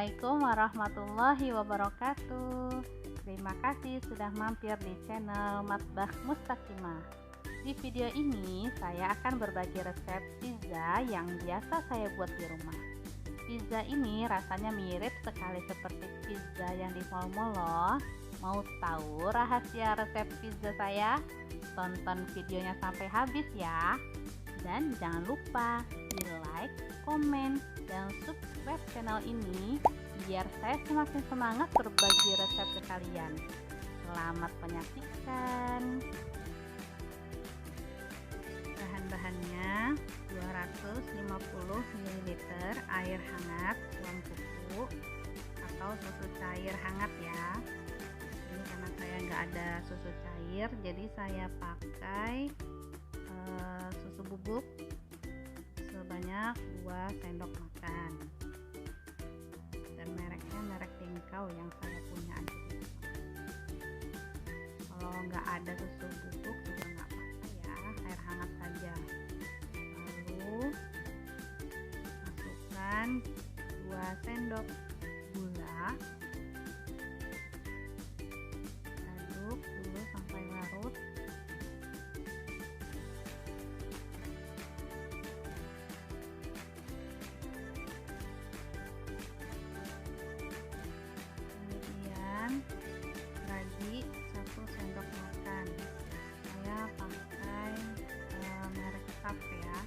Assalamualaikum warahmatullahi wabarakatuh. Terima kasih sudah mampir di channel Matbakh Mustaqimah. Di video ini saya akan berbagi resep pizza yang biasa saya buat di rumah. Pizza ini rasanya mirip sekali seperti pizza yang di mall-mall loh. Mau tahu rahasia resep pizza saya? Tonton videonya sampai habis ya. Dan jangan lupa di like, komen, dan subscribe channel ini biar saya semakin semangat berbagi resep ke kalian. Selamat menyaksikan. Bahan-bahannya 250 ml air hangat tuang kuku atau susu cair hangat ya. Ini karena saya nggak ada susu cair, jadi saya pakai susu bubuk sebanyak 2 sendok makan, dan mereknya merek Tingkau yang saya punya aja di rumah. Kalau nggak ada susu bubuk juga nggak apa-apa ya, air hangat saja. Lalu masukkan 2 sendok gula, aduk dulu sampai larut. Ragi 1 sendok makan, saya pakai merek Saf ya.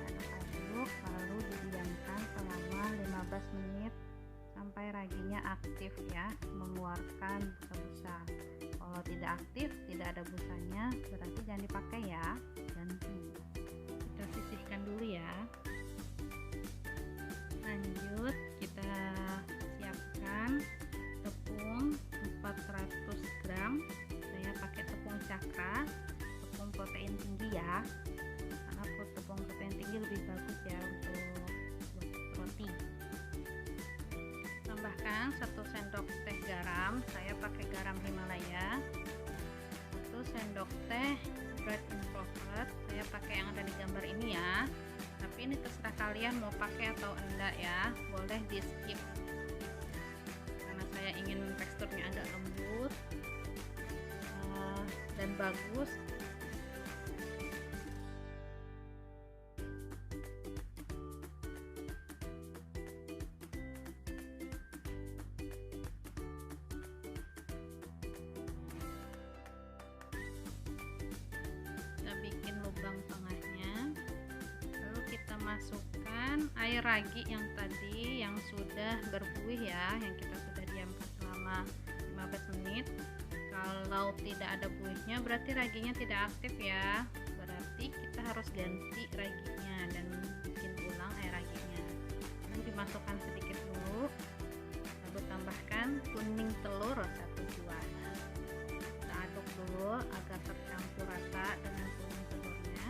Aduk-aduk lalu didiamkan selama 15 menit sampai raginya aktif ya, mengeluarkan busa-busa. Kalau tidak aktif, tidak ada busanya, berarti jangan dipakai ya, ganti. Kita sisihkan dulu ya. Lanjut kita siapkan tepung 400 gram. Saya pakai tepung cakra, tepung protein tinggi ya, karena tepung protein tinggi lebih bagus ya untuk buat roti. Tambahkan 1 sendok teh garam, saya pakai garam Himalaya. 1 sendok teh bread improved, saya pakai yang ada di gambar ini ya, tapi ini terserah kalian mau pakai atau enggak ya, boleh di skip. Saya ingin teksturnya agak lembut dan bagus. Kita bikin lubang tengahnya, lalu kita masukkan air ragi yang tadi yang sudah berbuih ya, yang kita sudah diamkan selama 15 menit. Kalau tidak ada buihnya berarti raginya tidak aktif ya, berarti kita harus ganti raginya dan bikin ulang air raginya. Lalu dimasukkan sedikit dulu, lalu tambahkan kuning telur 1 buah. Kita aduk dulu agar tercampur rata dengan kuning telurnya.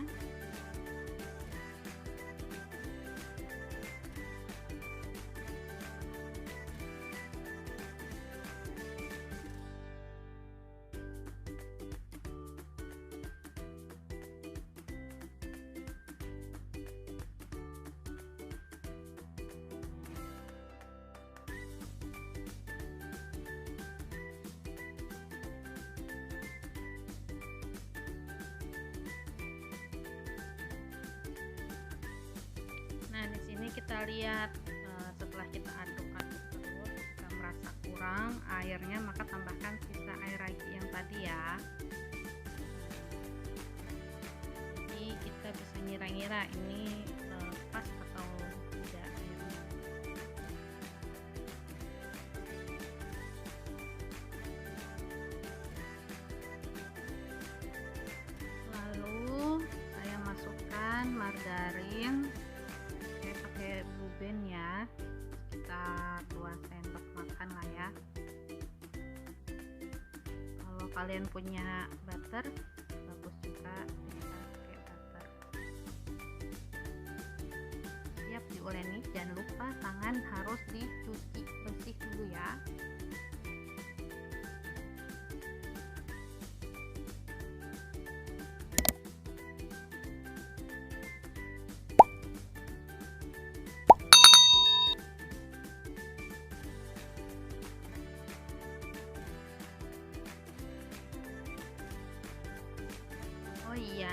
Nah, di sini kita lihat setelah kita aduk-aduk terus, kita merasa kurang airnya, maka tambahkan sisa air ragi yang tadi ya. Jadi kita bisa ngira-ngira ini pas atau tidak airnya. Lalu saya masukkan margarin, pakai Blue Band ya, sekitar 2 sendok makan lah ya. Kalau kalian punya butter bagus juga, bisa pakai butter. Siap diuleni, jangan lupa tangan harus dicuci bersih dulu ya.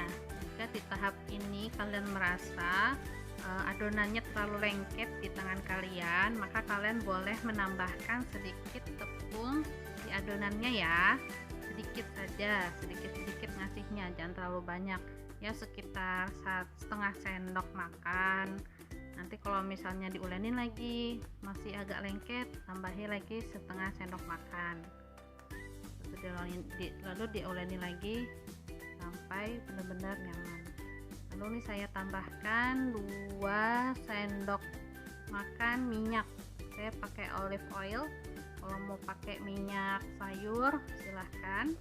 adonannya. Jika di tahap ini kalian merasa adonannya terlalu lengket di tangan kalian, maka kalian boleh menambahkan sedikit tepung di adonannya ya. Sedikit saja, sedikit-sedikit ngasihnya, jangan terlalu banyak ya, sekitar 1,5 sendok makan. Nanti kalau misalnya diulenin lagi masih agak lengket, tambahin lagi 1/2 sendok makan, lalu diulenin lagi sampai benar-benar nyaman. Lalu nih saya tambahkan 2 sendok makan minyak. Saya pakai olive oil. Kalau mau pakai minyak sayur silahkan.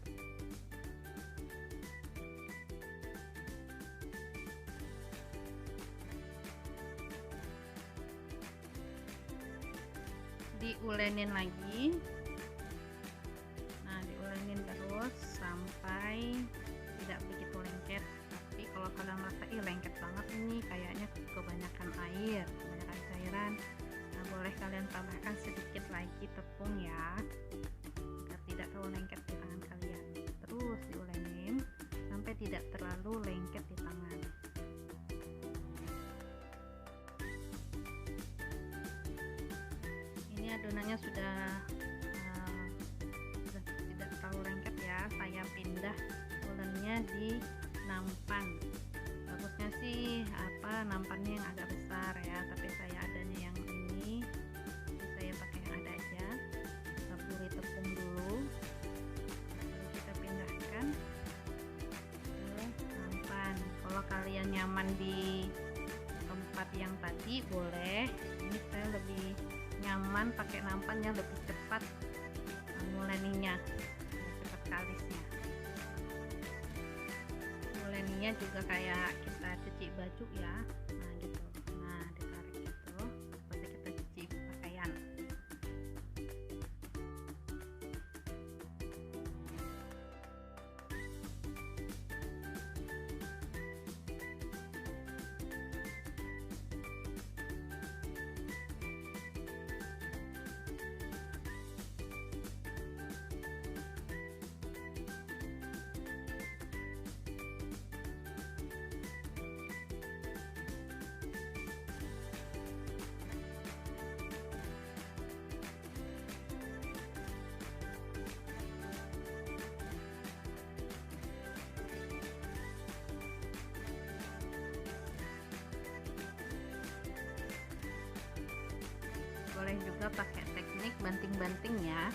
Diulenin lagi. Nah, diulenin terus sampai tidak begitu lengket. Tapi kalau kalian merasa lengket banget ini, kayaknya kebanyakan air, kebanyakan cairan, nah boleh kalian tambahkan sedikit lagi tepung ya, agar tidak terlalu lengket di tangan kalian. Terus diulenin sampai tidak terlalu lengket di tangan. Ini adonannya sudah tidak terlalu lengket ya. Saya pindah ulennya di nampan. Bagusnya sih nampannya yang agak besar ya, tapi saya adanya yang ini, jadi saya pakai yang ada aja. Taburi tepung dulu, lalu kita pindahkan ke nampan. Kalau kalian nyaman di tempat yang tadi boleh, ini saya lebih nyaman pakai nampan yang lebih cepat nguleninya, cepat kalisnya. Nguleninya juga kayak kita cuci baju ya, nah gitu, nah ditarik gitu seperti kita cuci pakaian. Boleh juga pakai teknik banting-banting ya,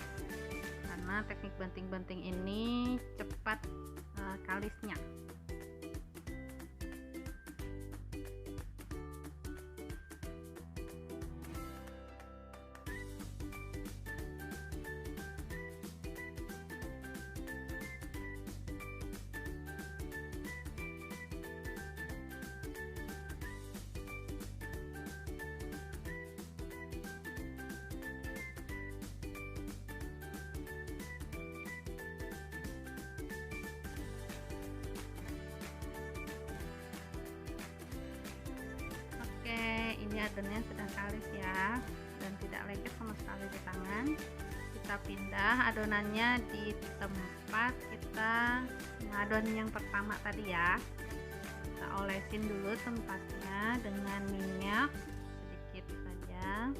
karena teknik banting-banting ini cepat kalisnya. Ini adonannya sudah kalis ya, dan tidak lengket sama sekali di tangan. Kita pindah adonannya di tempat kita ngadon yang pertama tadi ya. Kita olesin dulu tempatnya dengan minyak sedikit saja,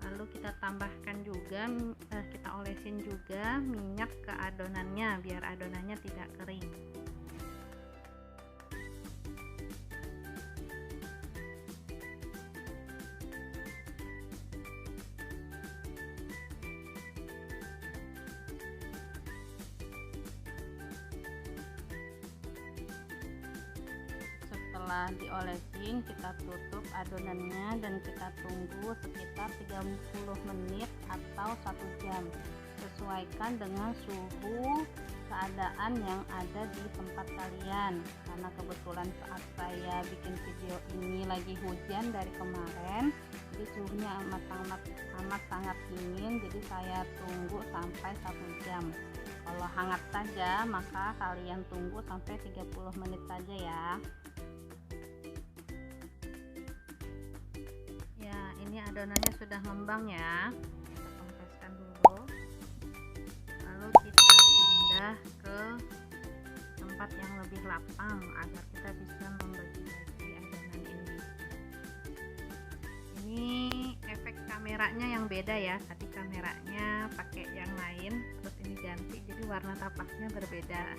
lalu kita tambahkan juga, kita olesin juga minyak ke adonannya biar adonannya tidak kering. Setelah diolesin, kita tutup adonannya dan kita tunggu sekitar 30 menit atau 1 jam. Sesuaikan dengan suhu keadaan yang ada di tempat kalian, karena kebetulan saat saya bikin video ini lagi hujan dari kemarin, jadi suhunya amat sangat dingin, jadi saya tunggu sampai 1 jam. Kalau hangat saja maka kalian tunggu sampai 30 menit saja ya. Ini adonannya sudah ngembang ya, kita kempeskan dulu, lalu kita pindah ke tempat tempat yang lebih lapang agar kita bisa membagi-bagi adonan ini. Ini efek kameranya yang beda ya, tadi kameranya pakai yang lain, terus ini ganti, jadi warna tapaknya berbeda.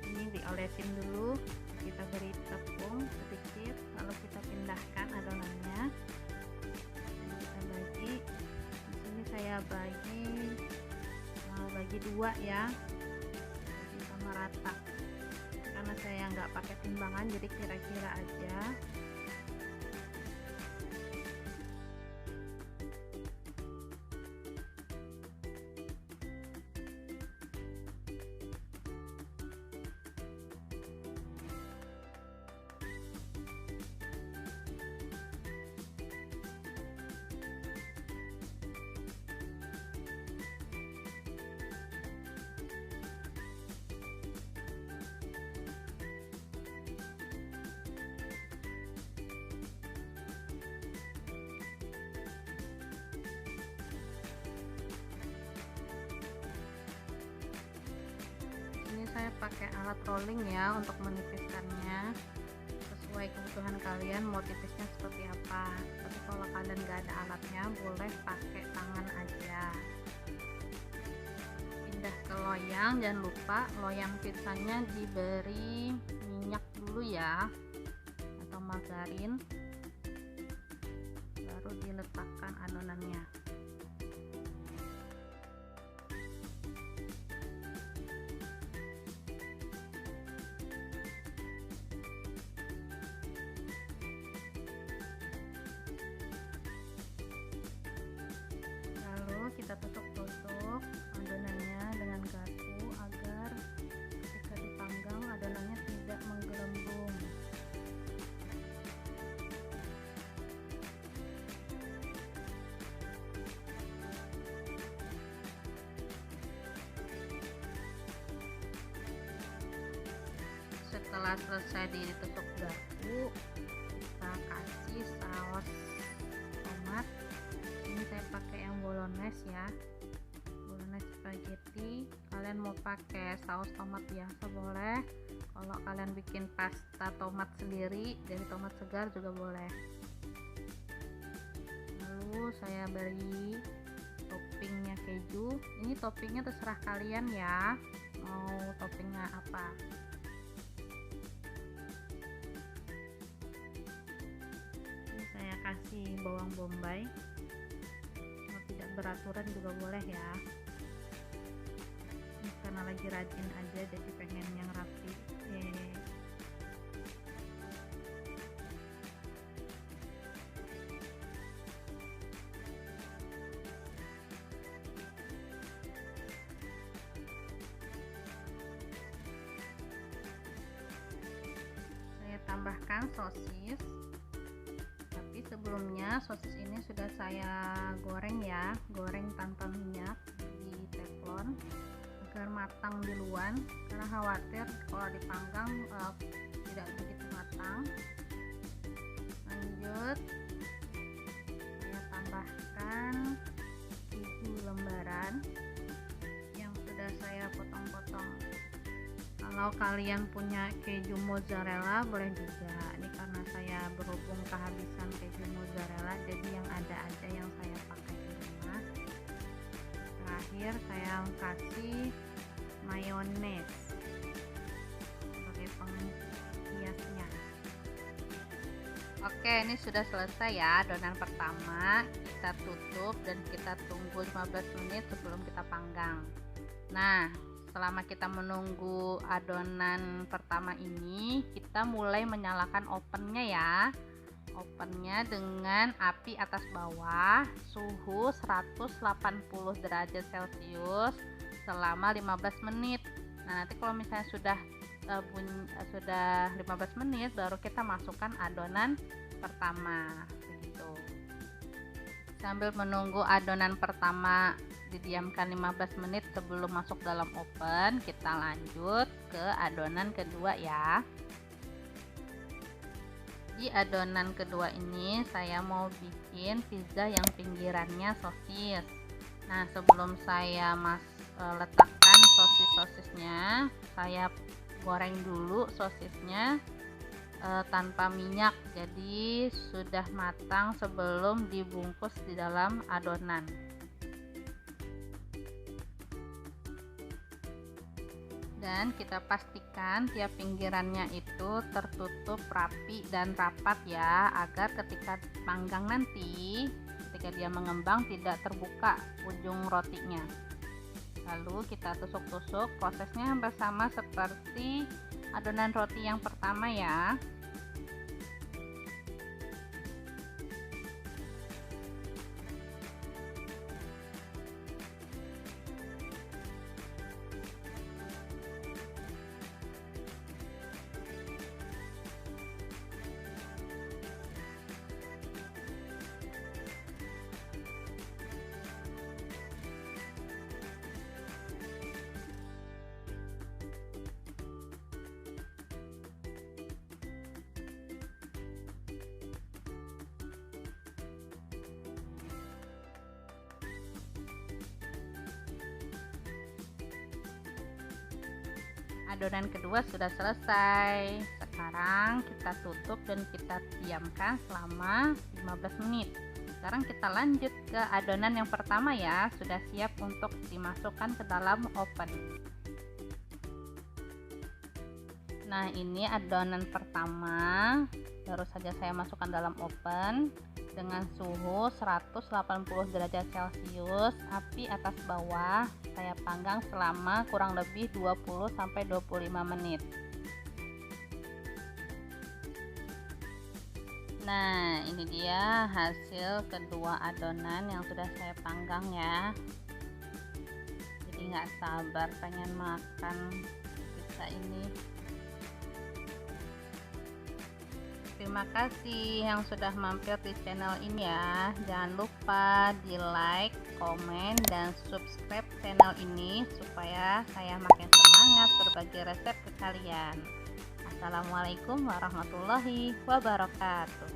Ini diolesin dulu, kita beri tepung sedikit, lalu kita pindahkan adonannya. Dan kita bagi. Di sini saya bagi dua ya, jadi sama rata. Karena saya nggak pakai timbangan, jadi kira-kira aja. Saya pakai alat rolling ya untuk menipiskannya, sesuai kebutuhan kalian mau tipisnya seperti apa. Tapi kalau kalian gak ada alatnya, boleh pakai tangan aja. Pindah ke loyang, jangan lupa loyang pizzanya diberi minyak dulu ya, atau margarin, baru diletakkan adonannya. Kita tutup adonannya dengan garpu agar ketika dipanggang adonannya tidak menggelembung. Setelah selesai ditusuk garpu, kita kasih saus tomat. Ini saya pakai yang bolognese ya, bolognese spaghetti. Kalian mau pakai saus tomat biasa boleh, kalau kalian bikin pasta tomat sendiri dari tomat segar juga boleh. Lalu saya beri toppingnya keju. Ini toppingnya terserah kalian ya, mau toppingnya apa. Ini saya kasih bawang bombay, tidak beraturan juga boleh ya. Ini karena lagi rajin aja, jadi pengen yang rapi. Saya tambahkan sosis. Sebelumnya sosis ini sudah saya goreng ya, goreng tanpa minyak di teflon agar matang duluan, karena khawatir kalau dipanggang tidak begitu matang. Lanjut, saya tambahkan keju lembaran yang sudah saya potong-potong. Kalau kalian punya keju mozzarella boleh juga. Ini karena saya berhubung kehabisan keju mozzarella, jadi yang ada aja yang saya pakai di rumah. Terakhir saya kasih mayones sebagai penghiasnya. Oke, ini sudah selesai ya adonan pertama. Kita tutup dan kita tunggu 15 menit sebelum kita panggang. Nah, selama kita menunggu adonan pertama ini, kita mulai menyalakan ovennya ya. Ovennya dengan api atas bawah, suhu 180 derajat Celcius selama 15 menit. Nah, nanti kalau misalnya sudah 15 menit baru kita masukkan adonan pertama begitu. Sambil menunggu adonan pertama didiamkan 15 menit sebelum masuk dalam oven, kita lanjut ke adonan kedua ya. Di adonan kedua ini saya mau bikin pizza yang pinggirannya sosis. Nah, sebelum saya letakkan sosis sosisnya. Saya goreng dulu sosisnya tanpa minyak, jadi sudah matang sebelum dibungkus di dalam adonan. Dan kita pastikan tiap pinggirannya itu tertutup rapi dan rapat ya, agar ketika panggang nanti, ketika dia mengembang tidak terbuka ujung rotinya. Lalu kita tusuk-tusuk, prosesnya hampir sama seperti adonan roti yang pertama ya. Adonan kedua sudah selesai. Sekarang kita tutup dan kita diamkan selama 15 menit. Sekarang kita lanjut ke adonan yang pertama ya, sudah siap untuk dimasukkan ke dalam oven. Nah, ini adonan pertama, baru saja saya masukkan dalam oven dengan suhu 180 derajat Celcius, api atas bawah. Saya panggang selama kurang lebih 20-25 menit. Nah, ini dia hasil kedua adonan yang sudah saya panggang ya. Jadi nggak sabar pengen makan pizza ini. Terima kasih yang sudah mampir di channel ini ya. Jangan lupa di like, komen, dan subscribe channel ini supaya saya makin semangat berbagi resep ke kalian. Assalamualaikum warahmatullahi wabarakatuh.